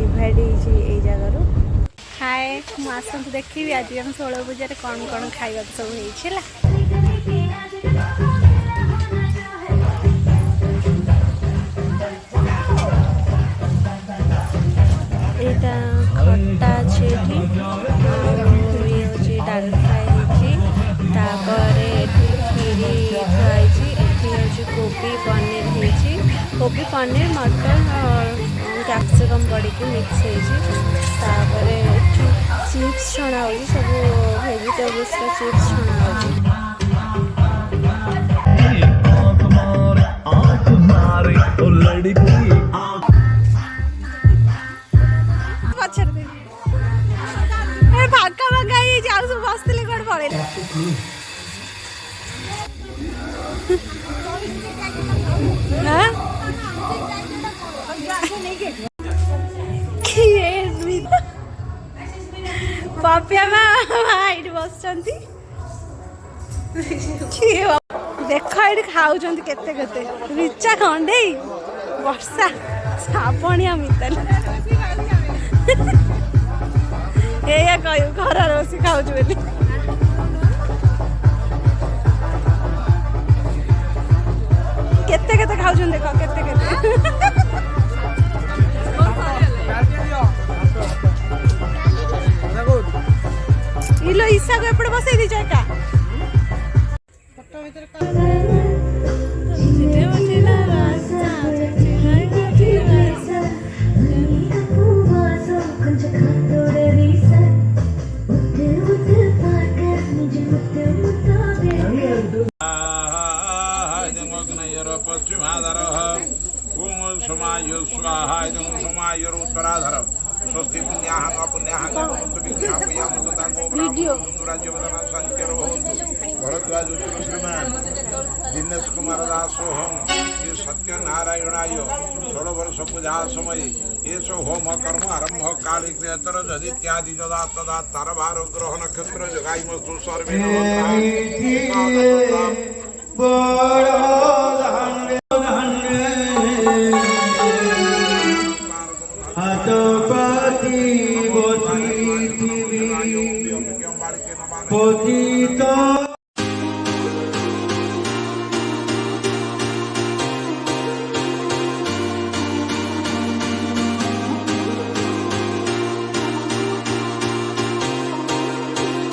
Divide हो जगार। हाय मुझे देखी आज हम 16 पूजा कौन कौन खाଇବା सब यहाँ खट्टा अच्छे ये डाल फ्राए खीरी खाई कोबी पनीर होती कोबी पनीर मटन और कैप्सिकम पड़ी मिक्स होपर चिप्स छणा हो सब भेजिटेबल्स चिप्स छणा हो फाका फाका सब बसते कौन पड़े पापिया माइट बस देख ये खाऊ केते केते रिचा खंडे वर्षा सापणिया मितल ये कह घर बस खाऊ बोली केते केते खाऊ देख केते केते इलो ईसा को एपटे बसई दी एका उत्तराधर स्वस्ति पुण्याहं अपुण्याहं वीडियो भरद्वाज श्रीमान दिनेश कुमार दासोहम ये सत्यनारायणाय 16 वर्ष पूजा समय ये होम कर्म आरंभ काली क्रियतर जदि इत्यादि जदा तदा तारभार ग्रह नक्षत्र जगाइमस्तु सर्वे पतित